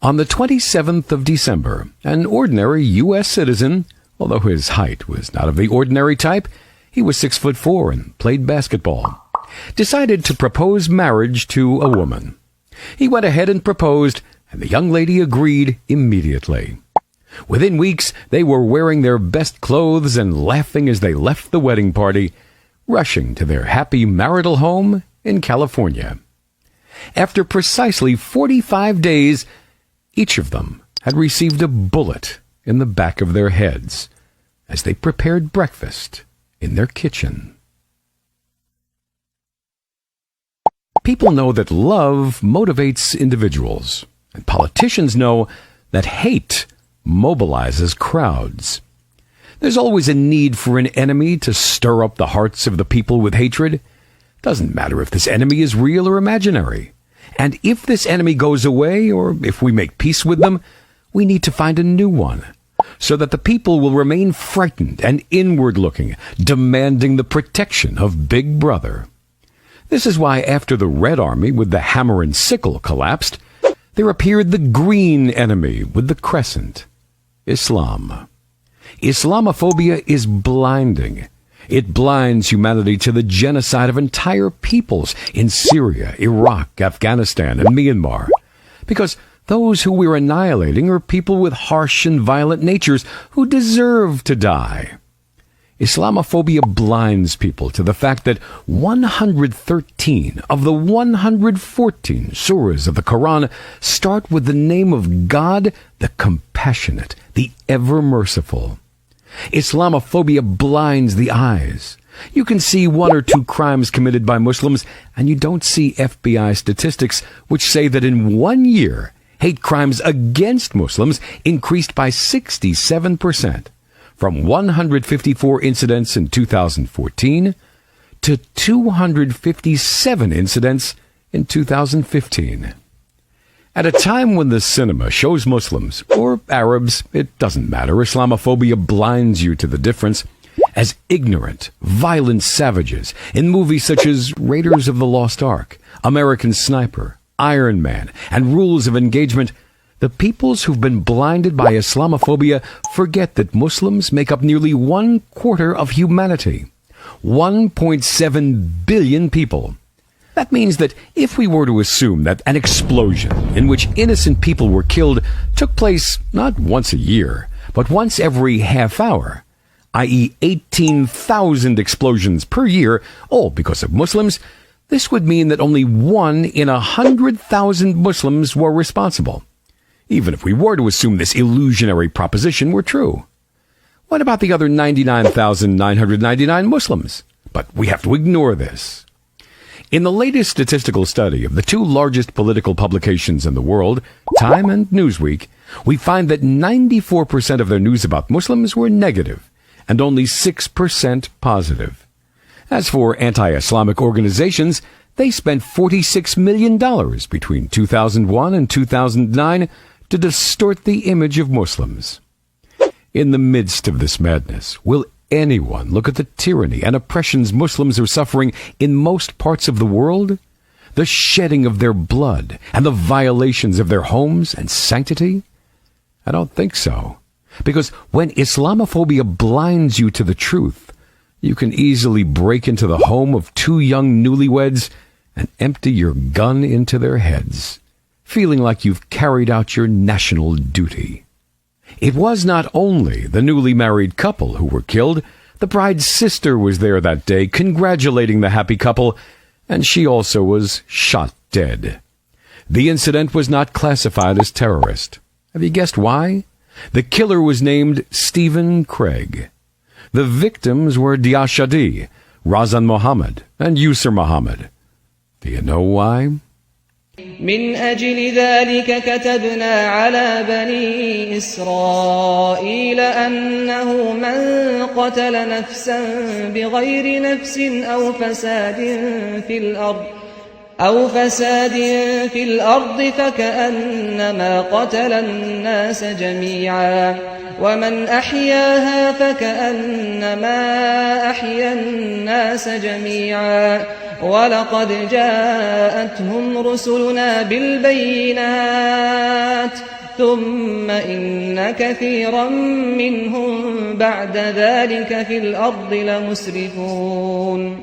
On the 27th of December, an ordinary U.S. citizen, although his height was not of the ordinary type, he was 6'4" and played basketball, decided to propose marriage to a woman. He went ahead and proposed, and the young lady agreed immediately. Within weeks, they were wearing their best clothes and laughing as they left the wedding party, rushing to their happy marital home in California. After precisely 45 days, each of them had received a bullet in the back of their heads as they prepared breakfast in their kitchen. People know that love motivates individuals, and politicians know that hate mobilizes crowds. There's always a need for an enemy to stir up the hearts of the people with hatred. Doesn't matter if this enemy is real or imaginary. And if this enemy goes away, or if we make peace with them, we need to find a new one, so that the people will remain frightened and inward-looking, demanding the protection of Big Brother. This is why after the Red Army with the hammer and sickle collapsed, there appeared the green enemy with the crescent, Islam. Islamophobia is blinding. It blinds humanity to the genocide of entire peoples in Syria, Iraq, Afghanistan, and Myanmar. Because those who we're annihilating are people with harsh and violent natures who deserve to die. Islamophobia blinds people to the fact that 113 of the 114 surahs of the Quran start with the name of God, the compassionate, the ever-merciful. Islamophobia blinds the eyes. You can see one or two crimes committed by Muslims, and you don't see FBI statistics which say that in 1 year, hate crimes against Muslims increased by 67%, from 154 incidents in 2014 to 257 incidents in 2015. At a time when the cinema shows Muslims, or Arabs, it doesn't matter, Islamophobia blinds you to the difference, as ignorant, violent savages in movies such as Raiders of the Lost Ark, American Sniper, Iron Man, and Rules of Engagement. The peoples who've been blinded by Islamophobia forget that Muslims make up nearly 1/4 of humanity. 1.7 billion people. That means that if we were to assume that an explosion in which innocent people were killed took place not once a year, but once every half hour, i.e. 18,000 explosions per year, all because of Muslims, this would mean that only 1 in 100,000 Muslims were responsible. Even if we were to assume this illusionary proposition were true. What about the other 99,999 Muslims? But we have to ignore this. In the latest statistical study of the two largest political publications in the world, Time and Newsweek, we find that 94% of their news about Muslims were negative, and only 6% positive. As for anti-Islamic organizations, they spent $46 million between 2001 and 2009 to distort the image of Muslims. In the midst of this madness, will anyone look at the tyranny and oppressions Muslims are suffering in most parts of the world? The shedding of their blood and the violations of their homes and sanctity? I don't think so. Because when Islamophobia blinds you to the truth, you can easily break into the home of two young newlyweds and empty your gun into their heads, feeling like you've carried out your national duty. It was not only the newly married couple who were killed. The bride's sister was there that day congratulating the happy couple, and she also was shot dead. The incident was not classified as terrorist. Have you guessed why? The killer was named Stephen Craig. The victims were Dia Shadi, Razan Mohammed, and Yusur Mohammed. Do you know why? من أجل ذلك كتبنا على بني إسرائيل أنه من قتل نفسا بغير نفس أو فساد في الأرض فكأنما قتل الناس جميعا ومن أحياها فكأنما أحيا الناس جميعا ولقد جاءتهم رسلنا بالبينات ثم إن كثيرا منهم بعد ذلك في الأرض لمسرفون